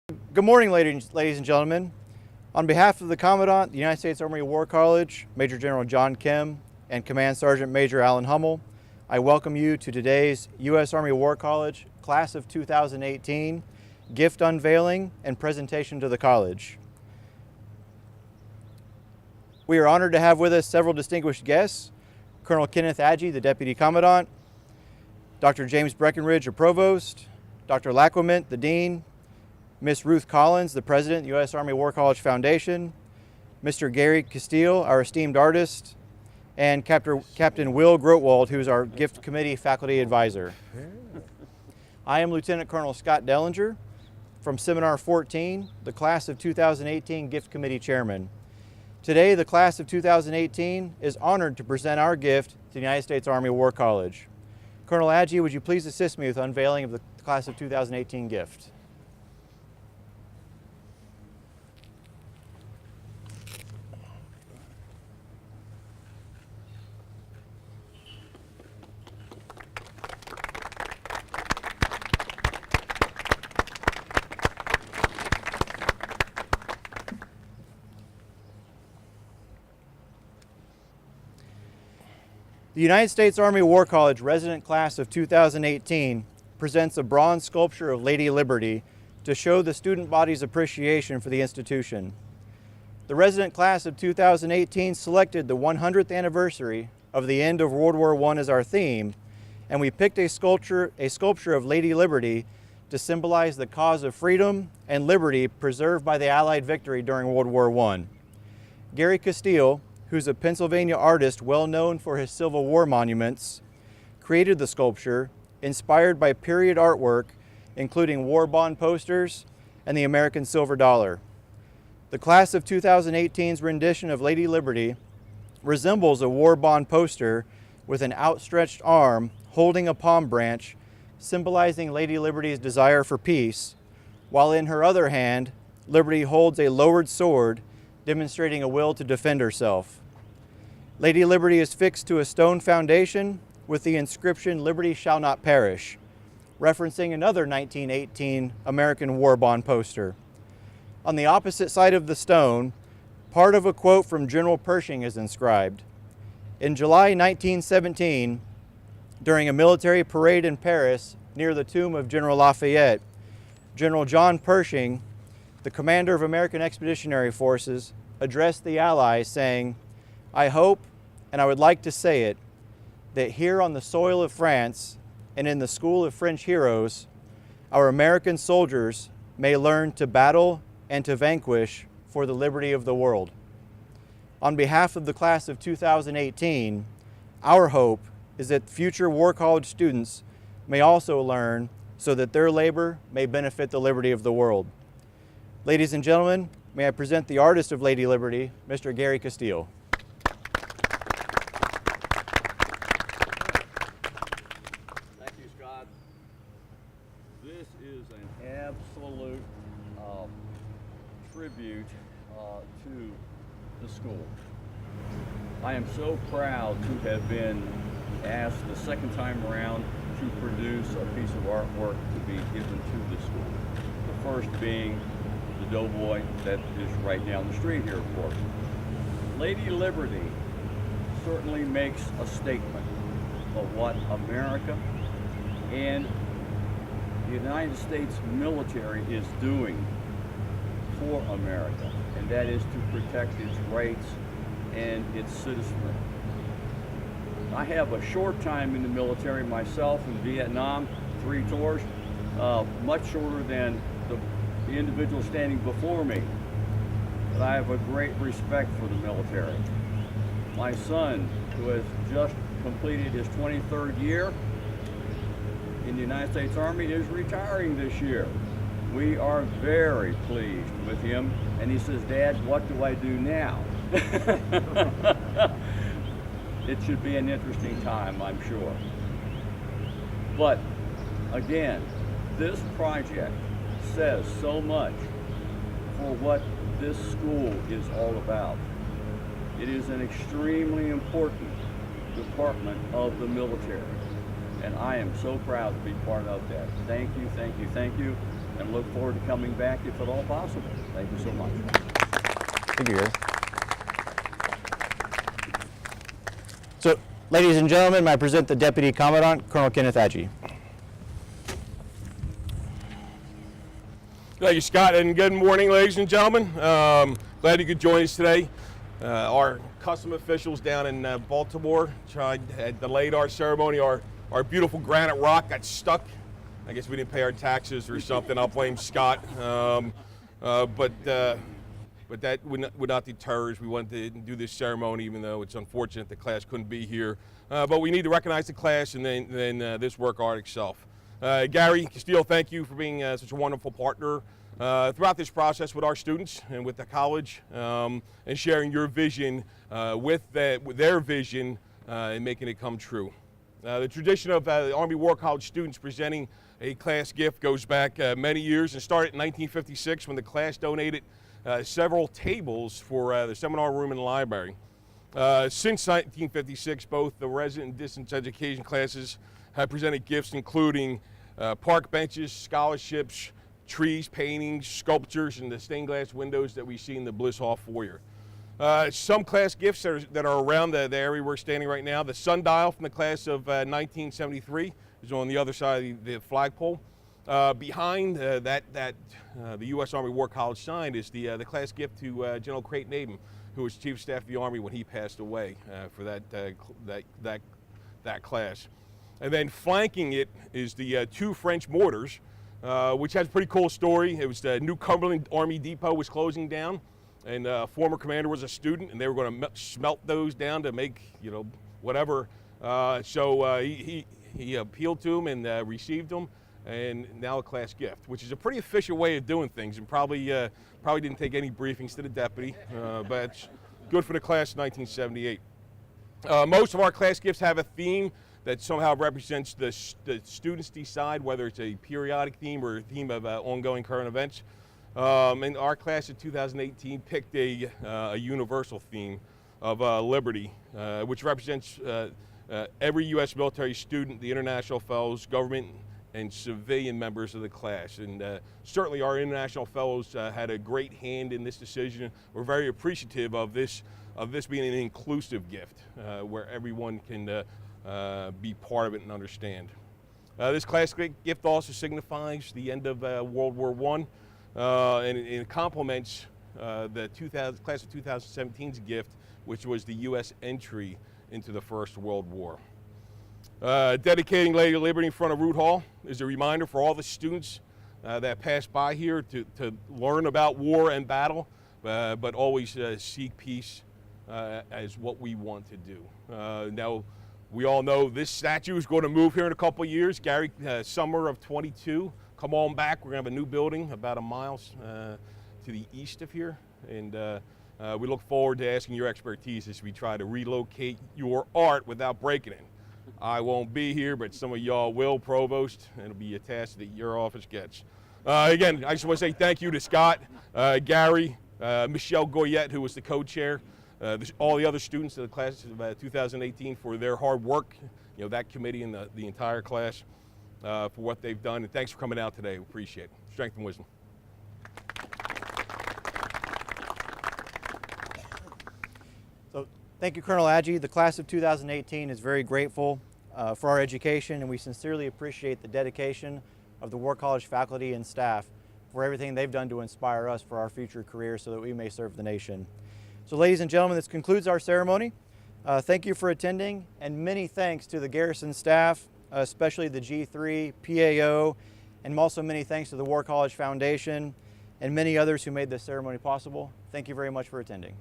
Good morning, ladies and gentlemen. On behalf of the Commandant, the United States Army War College, Major General John Kim, and Command Sergeant Major Alan Hummel, I welcome you to today's U.S. Army War College Class of 2018 gift unveiling and presentation to the college. We are honored to have with us several distinguished guests: Colonel Kenneth Agee, the Deputy Commandant, Dr. James Breckenridge, the Provost, Dr. Lacquement, the Dean, Ms. Ruth Collins, the President of the U.S. Army War College Foundation, Mr. Gary Castile, our esteemed artist, and Captain Will Grotwald, who is our Gift Committee Faculty Advisor. I am Lieutenant Colonel Scott Dellinger from Seminar 14, the Class of 2018 Gift Committee Chairman. Today, the Class of 2018 is honored to present our gift to the United States Army War College. Colonel Agee, would you please assist me with unveiling of the Class of 2018 gift? The United States Army War College Resident Class of 2018 presents a bronze sculpture of Lady Liberty to show the student body's appreciation for the institution. The Resident Class of 2018 selected the 100th anniversary of the end of World War I as our theme, and we picked a sculpture of Lady Liberty to symbolize the cause of freedom and liberty preserved by the Allied victory during World War I. Gary Castile, who's a Pennsylvania artist well known for his Civil War monuments, created the sculpture inspired by period artwork, including war bond posters and the American silver dollar. The Class of 2018's rendition of Lady Liberty resembles a war bond poster with an outstretched arm holding a palm branch, symbolizing Lady Liberty's desire for peace, while in her other hand, Liberty holds a lowered sword, demonstrating a will to defend herself. Lady Liberty is fixed to a stone foundation with the inscription, "Liberty shall not perish," referencing another 1918 American war bond poster. On the opposite side of the stone, part of a quote from General Pershing is inscribed. In July 1917, during a military parade in Paris near the tomb of General Lafayette, General John Pershing, the commander of American Expeditionary Forces, addressed the Allies saying, "I hope, and I would like to say it, that here on the soil of France and in the school of French heroes, our American soldiers may learn to battle and to vanquish for the liberty of the world." On behalf of the Class of 2018, our hope is that future War College students may also learn so that their labor may benefit the liberty of the world. Ladies and gentlemen, may I present the artist of Lady Liberty, Mr. Gary Castile. Thank you, Scott. This is an absolute tribute to the school. I am so proud to have been asked the second time around to produce a piece of artwork to be given to the school. The first being the doughboy that is right down the street here, of course. Lady Liberty certainly makes a statement of what America and the United States military is doing for America, and that is to protect its rights and its citizenry. I have a short time in the military myself in Vietnam, 3 tours, much shorter than the individual standing before me. But I have a great respect for the military. My son, who has just completed his 23rd year in the United States Army, is retiring this year. We are very pleased with him, and he says, "Dad, what do I do now?" It should be an interesting time, I'm sure. But again, this project says so much for what this school is all about. It is an extremely important department of the military, and I am so proud to be part of that. Thank you, thank you, thank you. and look forward to coming back if at all possible. Thank you so much. Thank you, Gary. So, ladies and gentlemen, I present the Deputy Commandant, Colonel Kenneth Adjie. Thank you, Scott, and good morning, ladies and gentlemen. Glad you could join us today. Our custom officials down in Baltimore had delayed our ceremony. Our beautiful granite rock got stuck. I guess we didn't pay our taxes or something. I'll blame Scott. But that would not deter us. We wanted to do this ceremony, even though it's unfortunate the class couldn't be here. But we need to recognize the class and then this work art itself. Gary Castillo, thank you for being such a wonderful partner throughout this process with our students and with the college, and sharing your vision with their vision and making it come true. The tradition of the Army War College students presenting a class gift goes back many years and started in 1956 when the class donated several tables for the seminar room in the library. Since 1956, both the resident and distance education classes have presented gifts including park benches, scholarships, trees, paintings, sculptures, and the stained glass windows that we see in the Bliss Hall foyer. Some class gifts that are around the area we're standing right now. The sundial from the class of 1973 is on the other side of the flagpole. Behind the U.S. Army War College sign is the class gift to General Creighton Abram, who was Chief of Staff of the Army when he passed away for that class. And then flanking it is the two French mortars, which has a pretty cool story. It was the New Cumberland Army Depot was closing down, and former commander was a student, and they were going to smelt those down to make, whatever. So he appealed to them and received them, and now a class gift, which is a pretty efficient way of doing things, and probably didn't take any briefings to the deputy, but it's good for the class of 1978. Most of our class gifts have a theme that somehow represents the students decide whether it's a periodic theme or a theme of ongoing current events. And our class of 2018 picked a universal theme of liberty, which represents every U.S. military student, the international fellows, government, and civilian members of the class. And certainly our international fellows had a great hand in this decision. We're very appreciative of this being an inclusive gift where everyone can be part of it and understand. This class gift also signifies the end of World War I, and it complements the class of 2017's gift, which was the U.S. entry into the First World War. Dedicating Lady Liberty in front of Root Hall is a reminder for all the students that pass by here to learn about war and battle, but always seek peace as what we want to do. Now, we all know this statue is going to move here in a couple of years. Gary, summer of 22, come on back. We're going to have a new building about a mile to the east of here. And we look forward to asking your expertise as we try to relocate your art without breaking it. I won't be here, but some of y'all will, Provost, and it'll be a task that your office gets. Again, I just want to say thank you to Scott, Gary, Michelle Goyette, who was the co-chair, all the other students of the class of 2018 for their hard work, that committee and the entire class for what they've done. And thanks for coming out today. We appreciate it. Strength and wisdom. So thank you, Colonel Adjie. The class of 2018 is very grateful for our education, and we sincerely appreciate the dedication of the War College faculty and staff for everything they've done to inspire us for our future careers so that we may serve the nation. So ladies and gentlemen, this concludes our ceremony. Thank you for attending, and many thanks to the garrison staff, especially the G3, PAO, and also many thanks to the War College Foundation and many others who made this ceremony possible. Thank you very much for attending.